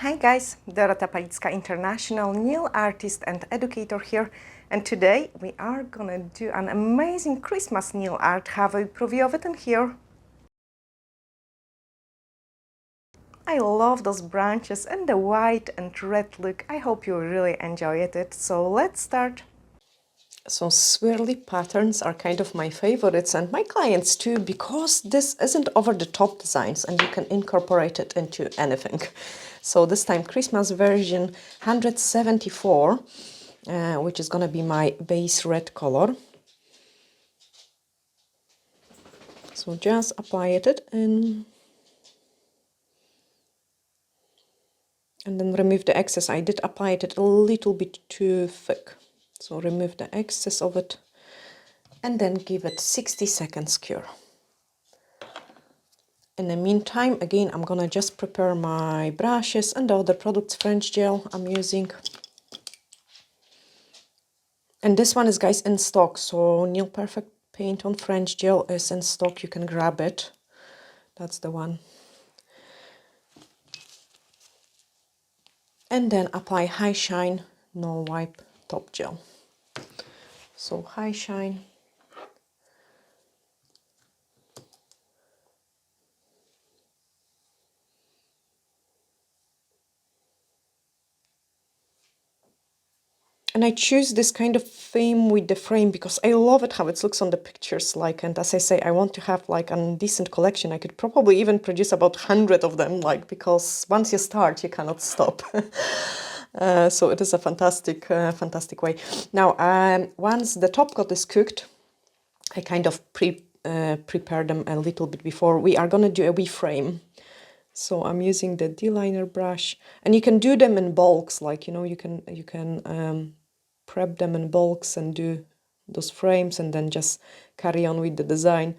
Hi guys, Dorota International nail artist and educator here, and today we are gonna do an amazing Christmas nail art. Have a preview of it in here. I love those branches and the white and red look. I hope you really enjoyed it. So let's start. So swirly patterns are kind of my favorites and my clients too, because this isn't over-the-top designs and you can incorporate it into anything. So this time Christmas version 174, which is gonna be my base red color. So just apply it in and then remove the excess. I did apply it a little bit too thick. So remove the excess of it and then give it 60 seconds cure. In the meantime, again, I'm gonna just prepare my brushes and the other products, French gel I'm using. And this one is, guys, in stock. So Nail Perfect paint on French gel is in stock. You can grab it. That's the one. And then apply High Shine No Wipe Top Gel. So High Shine. And I choose this kind of theme with the frame because I love it how it looks on the pictures. Like, and as I say, I want to have like a decent collection. I could probably even produce about 100 of them, like, because once you start, you cannot stop. So it is a fantastic, fantastic way. Now, once the top coat is cooked, I kind of prepare them a little bit before. We are gonna do a V-frame. So I'm using the D-liner brush, and you can do them in bulks, like, you know, you can prep them in bulks and do those frames and then just carry on with the design.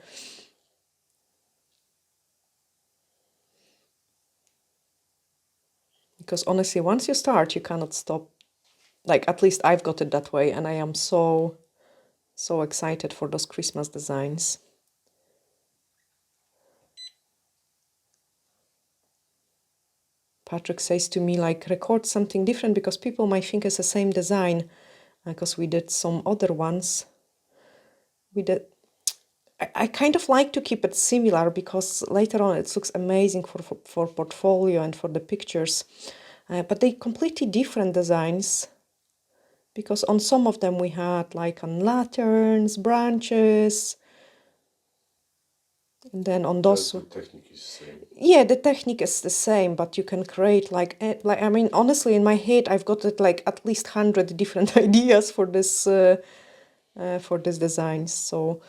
Because honestly, once you start, you cannot stop. Like, at least I've got it that way, and I am so excited for those Christmas designs. Patrick says to me, like, record something different because people might think it's the same design, because we did some other ones. I kind of like to keep it similar because later on it looks amazing for portfolio and for the pictures. But they completely different designs, because on some of them we had like on lanterns, branches, and then on those... The technique is the same. Yeah, the technique is the same, but you can create like I mean, honestly, in my head I've got it like at least 100 different ideas for this designs. So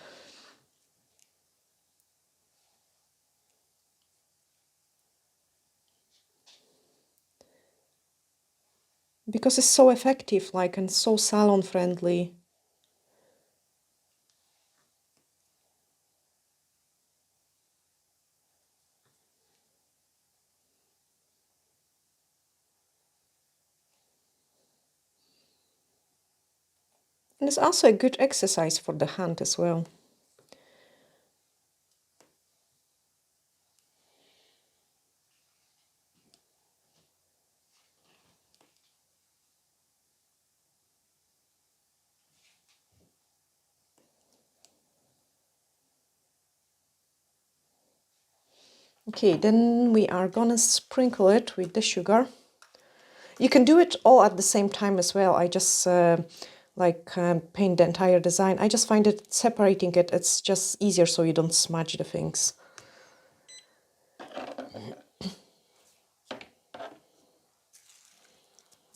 because it's so effective, like, and so salon friendly. And it's also a good exercise for the hand as well. Okay, then we are gonna sprinkle it with the sugar. You can do it all at the same time as well. I just paint the entire design. I just find it separating it, it's just easier so you don't smudge the things.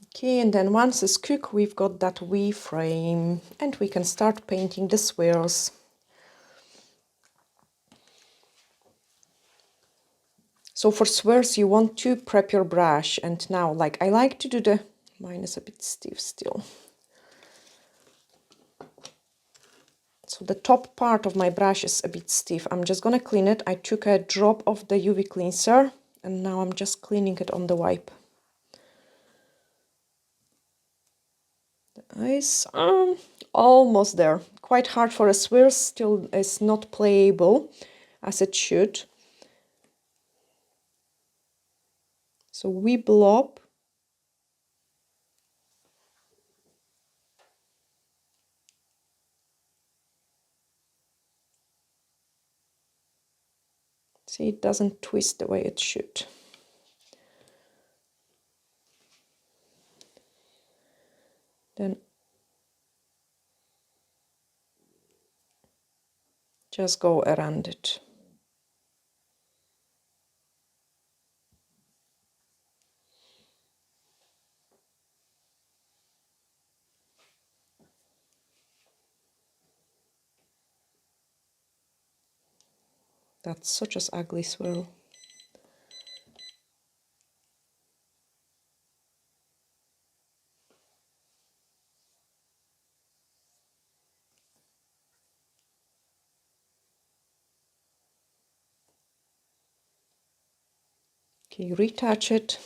Okay, and then once it's cooked, we've got that V-frame, and we can start painting the swirls. So for swirls, you want to prep your brush, and now, like, I like to do the... Mine is a bit stiff still. So the top part of my brush is a bit stiff. I'm just gonna clean it. I took a drop of the UV cleanser, and now I'm just cleaning it on the wipe. The eyes, almost there. Quite hard for a swirl, still is not playable as it should. So we blob. See, it doesn't twist the way it should. Then just go around it. That's such an ugly swirl. Okay, retouch it.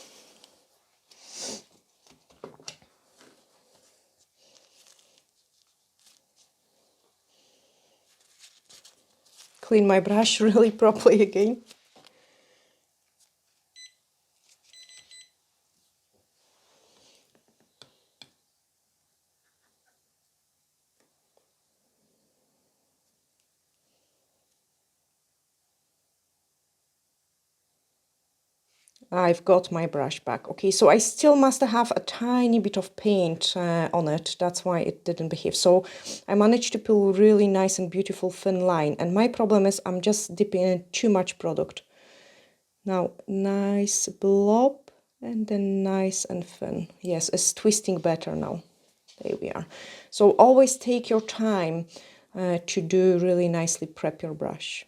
Clean my brush really properly again. I've got my brush back. Okay, so I still must have a tiny bit of paint on it. That's why it didn't behave. So I managed to pull really nice and beautiful thin line. And my problem is I'm just dipping in too much product. Now, nice blob and then nice and thin. Yes, it's twisting better now. There we are. So always take your time to do really nicely prep your brush.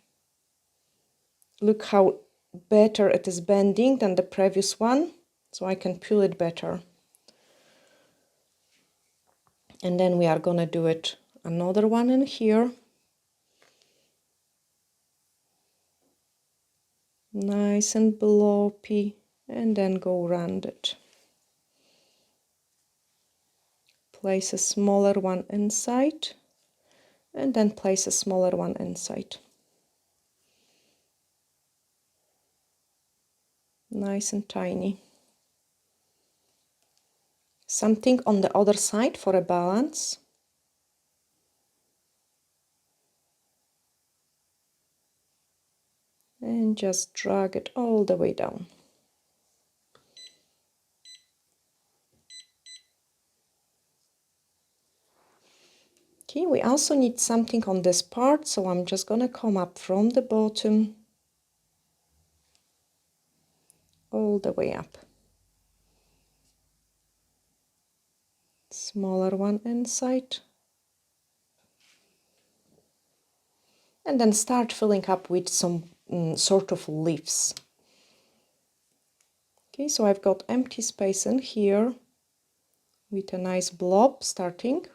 Look how better it is bending than the previous one, so I can pull it better. And then we are gonna do it another one in here. Nice and bloppy, and then go around it. Place a smaller one inside, and then place a smaller one inside. Nice and tiny. Something on the other side for a balance. And just drag it all the way down. Okay, we also need something on this part, so I'm just gonna come up from the bottom all the way up. Smaller one inside. And then start filling up with some sort of leaves. Okay, so I've got empty space in here with a nice blob starting.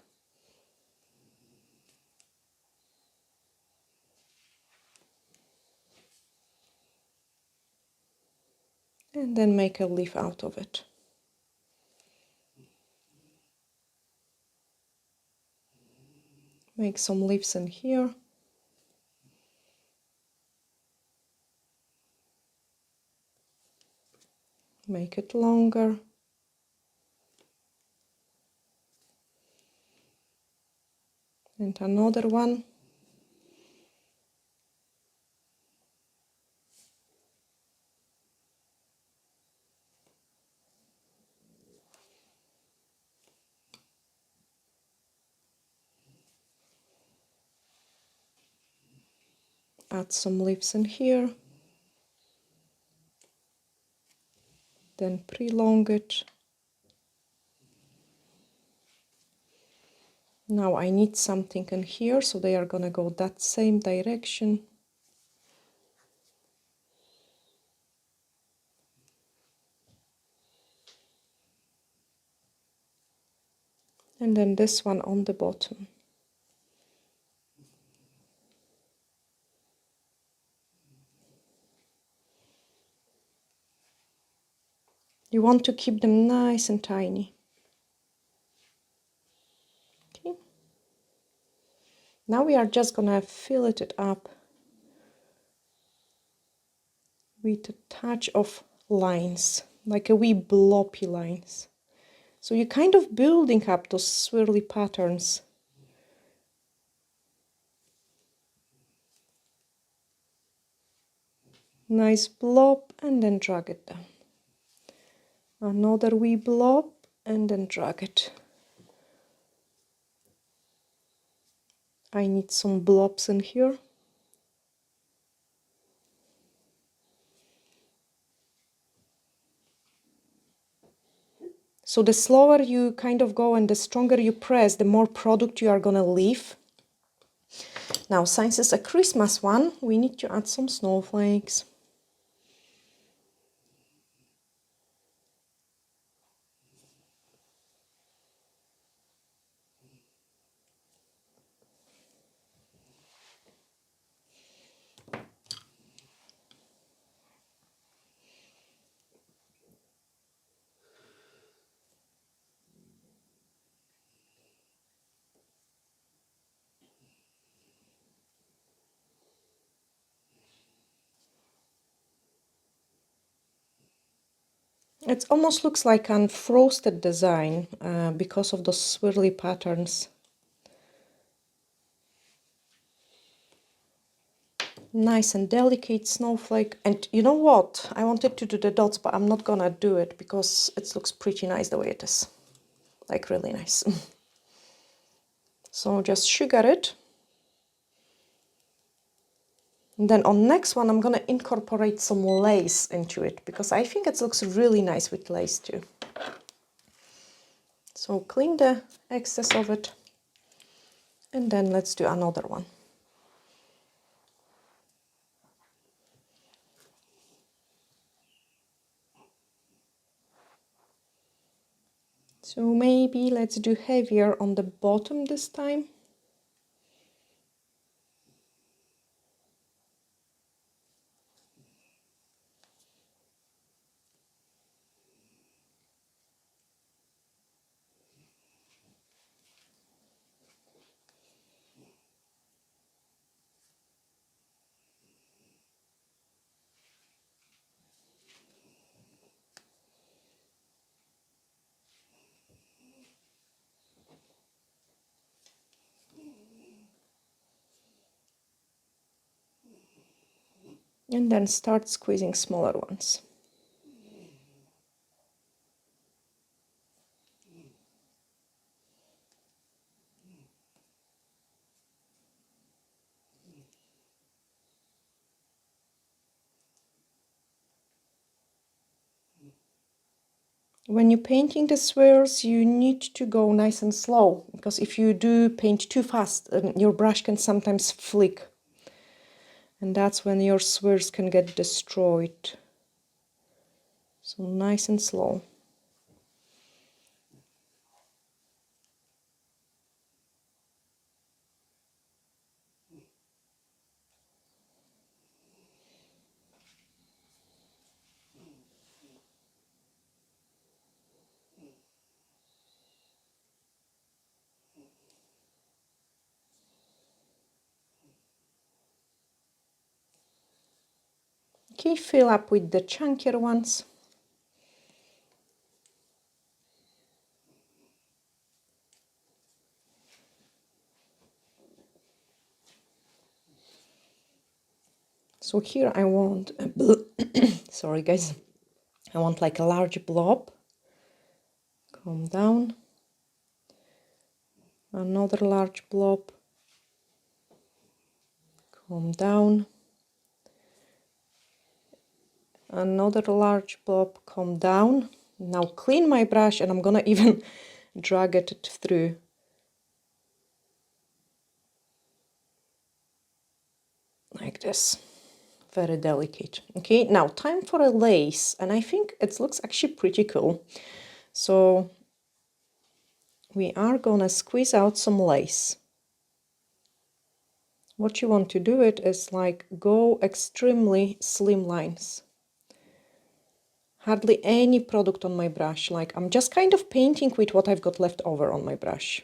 And then make a leaf out of it. Make some leaves in here. Make it longer. And another one. Add some leaves in here. Then prolong it. Now I need something in here, so they are gonna go that same direction. And then this one on the bottom. You want to keep them nice and tiny. Okay. Now we are just gonna fill it up with a touch of lines. like a wee bloppy lines. So you're kind of building up those swirly patterns. Nice blob and then drag it down. Another wee blob and then drag it. I need some blobs in here. So the slower you kind of go and the stronger you press, the more product you are gonna leave. Now, since it's a Christmas one, we need to add some snowflakes. It almost looks like a frosted design because of those swirly patterns. Nice and delicate snowflake. And you know what? I wanted to do the dots, but I'm not gonna do it because it looks pretty nice the way it is. Like really nice. So just sugar it. And then on next one, I'm gonna incorporate some lace into it because I think it looks really nice with lace too. So clean the excess of it. And then let's do another one. So maybe let's do heavier on the bottom this time. And then start squeezing smaller ones. When you're painting the swirls, you need to go nice and slow, because if you do paint too fast, your brush can sometimes flick. And that's when your swirls can get destroyed. So nice and slow. Okay, fill up with the chunkier ones. So here I want sorry guys, I want like a large blob. Come down. Another large blob. Come down. Another large blob, come down. Now clean my brush and I'm gonna even drag it through. Like this. Very delicate. Okay, now time for a lace, and I think it looks actually pretty cool. So we are gonna squeeze out some lace. What you want to do it is like go extremely slim lines. Hardly any product on my brush, like I'm just kind of painting with what I've got left over on my brush.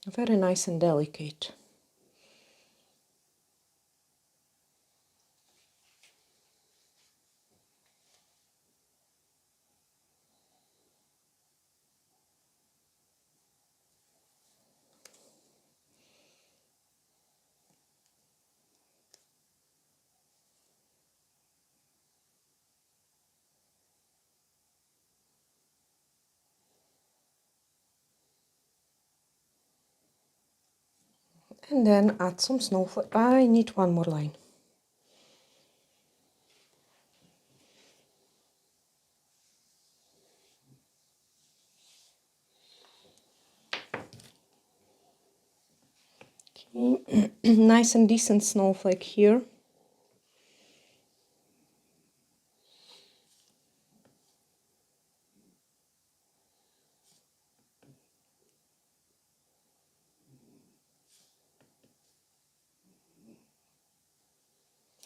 Very nice and delicate. And then add some snowflake. I need one more line. Okay. Nice and decent snowflake here.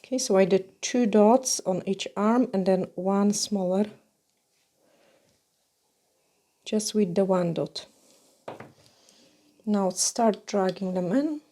Okay, so I did 2 dots on each arm and then one smaller, just with the 1 dot. Now start dragging them in.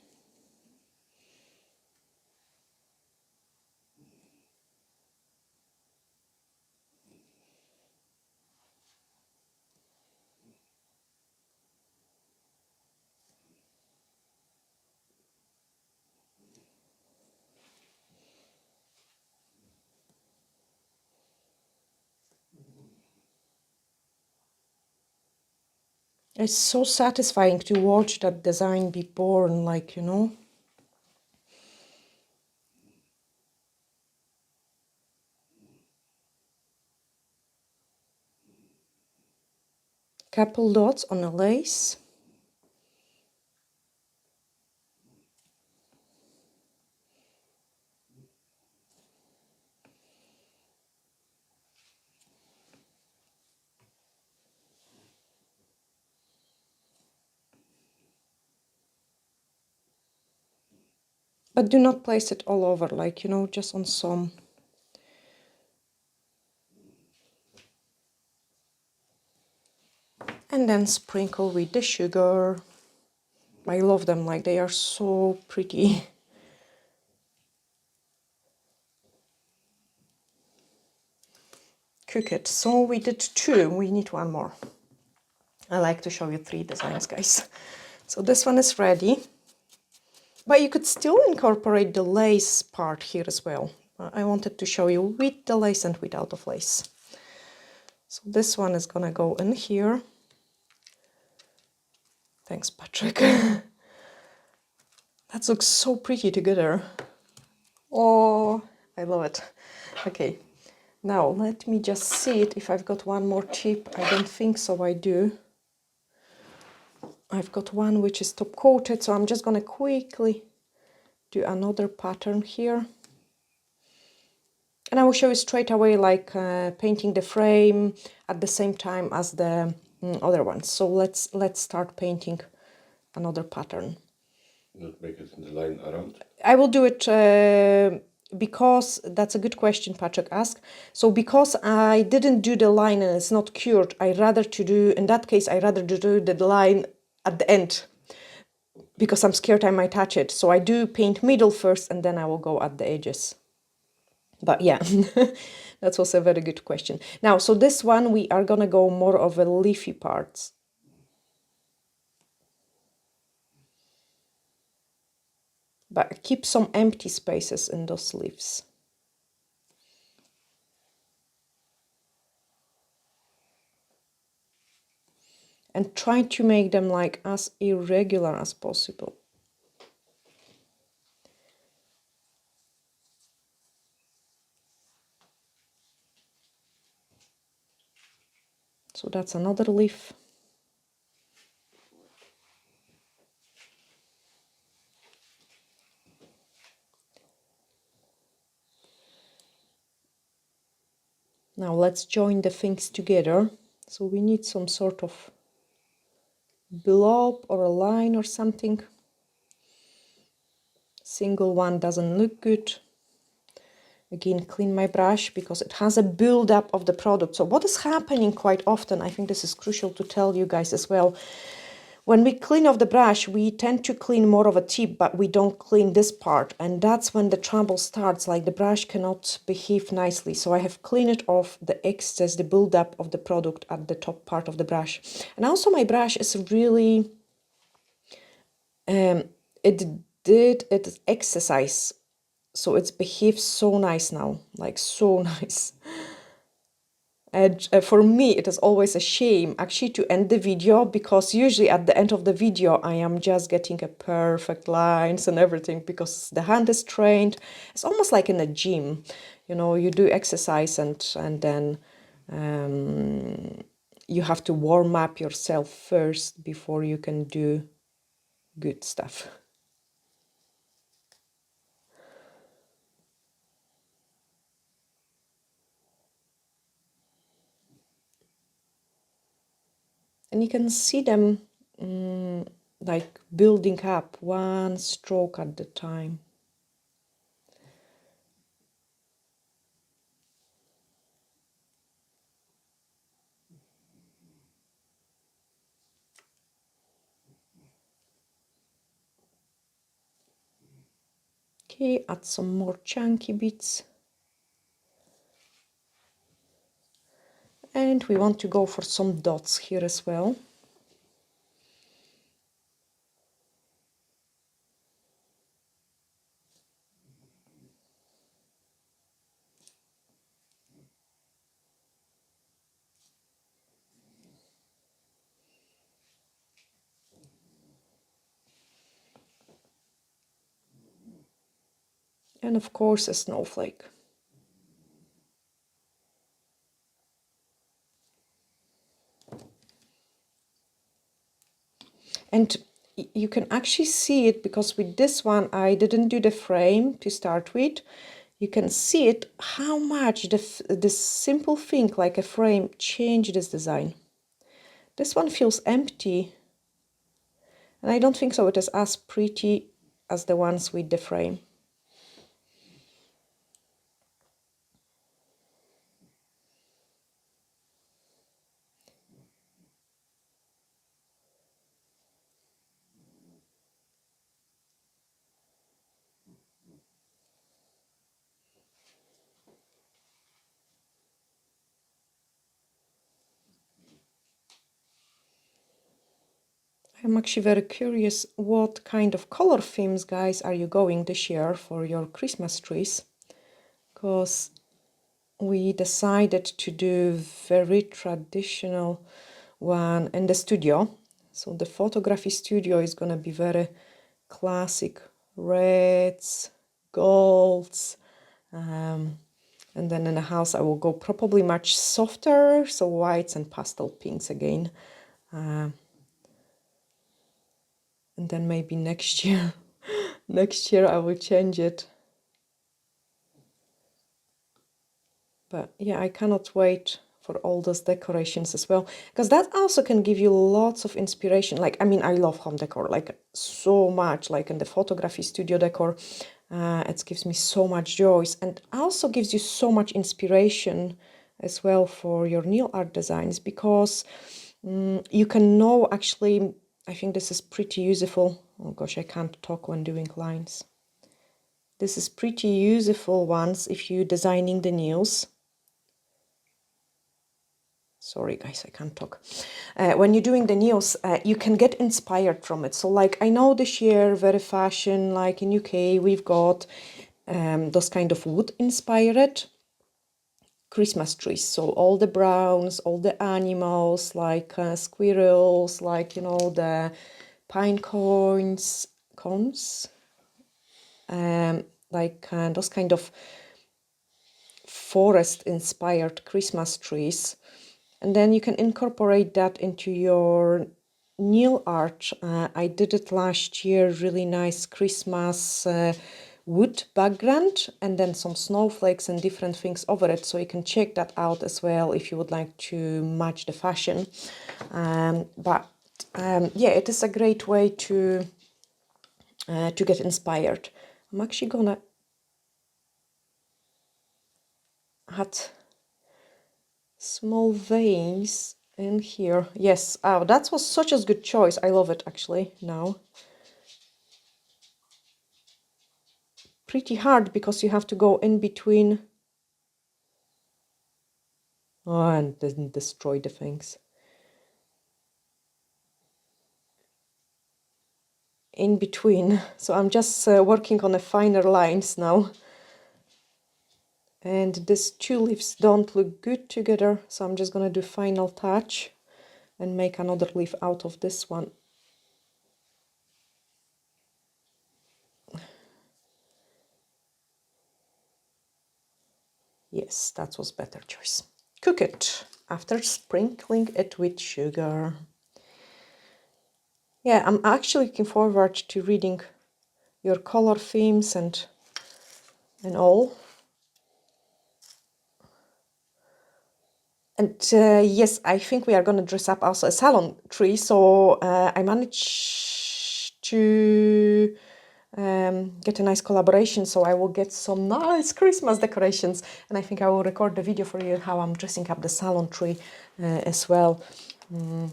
It's so satisfying to watch that design be born, like, you know. Couple dots on a lace. But do not place it all over, like, you know, just on some. And then sprinkle with the sugar. I love them, like, they are so pretty. Cook it. So we did 2, we need 1 more. I like to show you 3 designs, guys. So this one is ready. But you could still incorporate the lace part here as well. I wanted to show you with the lace and without the lace. So this one is gonna go in here. Thanks, Patrick. That looks so pretty together. Oh, I love it. Okay, now let me just see it if I've got one more tip. I don't think so, I do. I've got one which is top coated, so I'm just gonna quickly do another pattern here. And I will show you straight away, like painting the frame at the same time as the other ones. So let's start painting another pattern. Not make it in the line around? I will do it because that's a good question Patrick asked. So because I didn't do the line and it's not cured, I rather to do, in that case, I rather to do the line at the end because I'm scared I might touch it. So I do paint middle first and then I will go at the edges. But yeah, that was a very good question. Now, so this one, we are gonna go more of a leafy parts. But keep some empty spaces in those leaves. And try to make them like as irregular as possible. So that's another leaf. Now let's join the things together. So we need some sort of blob or a line or something. Single one doesn't look good. Again, clean my brush because it has a build-up of the product. So what is happening quite often, I think this is crucial to tell you guys as well. When we clean off the brush, we tend to clean more of a tip, but we don't clean this part. And that's when the trouble starts, like the brush cannot behave nicely. So I have cleaned it off the excess, the buildup of the product at the top part of the brush. And also my brush is really, it did its exercise. So it's behaved so nice now, like so nice. And for me, it is always a shame actually to end the video, because usually at the end of the video, I am just getting a perfect lines and everything because the hand is trained. It's almost like in a gym, you know, you do exercise and then you have to warm up yourself first before you can do good stuff. And you can see them like building up one stroke at the time. Okay, add some more chunky bits. And we want to go for some dots here as well. And of course a snowflake. And you can actually see it because with this one I didn't do the frame to start with. You can see it how much this simple thing like a frame changed this design. This one feels empty, and I don't think so it is as pretty as the ones with the frame. I'm actually very curious what kind of color themes, guys, are you going this year for your Christmas trees? Because we decided to do very traditional one in the studio. So the photography studio is going to be very classic reds, golds, and then in the house I will go probably much softer, so whites and pastel pinks again. And then maybe next year, next year I will change it. But yeah, I cannot wait for all those decorations as well, because that also can give you lots of inspiration. Like, I mean, I love home decor, like so much, like in the photography studio decor. It gives me so much joy and also gives you so much inspiration as well for your nail art designs, because you can know actually, I think this is pretty useful. Oh gosh, I can't talk when doing lines. This is pretty useful once if you're designing the nails. Sorry guys, I can't talk. When you're doing the nails, you can get inspired from it. So like, I know this year, very fashion, like in UK, we've got those kind of wood inspired Christmas trees. So all the browns, all the animals, like squirrels, like, you know, the pine cones, like those kind of forest inspired Christmas trees. And then you can incorporate that into your nail art. I did it last year, really nice Christmas wood background, and then some snowflakes and different things over it. So you can check that out as well if you would like to match the fashion. Yeah, it is a great way to get inspired. I'm actually gonna add small veins And here, yes, oh, that was such a good choice. I love it actually now. Pretty hard because you have to go in between. Oh, and didn't destroy the things. In between. So I'm just working on the finer lines now. And these two leaves don't look good together, so I'm just gonna do final touch and make another leaf out of this one. Yes, that was better choice. Cook it after sprinkling it with sugar. Yeah, I'm actually looking forward to reading your color themes and all. And yes, I think we are going to dress up also a salon tree. So I managed to get a nice collaboration. So I will get some nice Christmas decorations. And I think I will record the video for you how I'm dressing up the salon tree as well.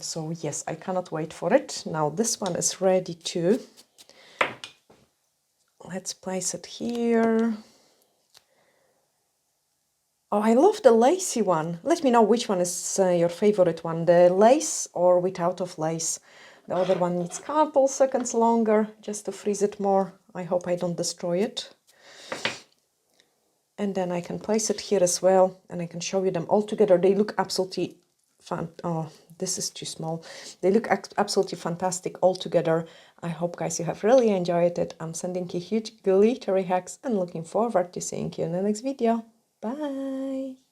So yes, I cannot wait for it. Now this one is ready too. Let's place it here. Oh, I love the lacy one. Let me know which one is your favorite one, the lace or without of lace. The other one needs a couple seconds longer just to freeze it more. I hope I don't destroy it. And then I can place it here as well, and I can show you them all together. They look absolutely fun. Oh, this is too small. They look absolutely fantastic all together. I hope, guys, you have really enjoyed it. I'm sending you huge glittery hugs and looking forward to seeing you in the next video. Bye!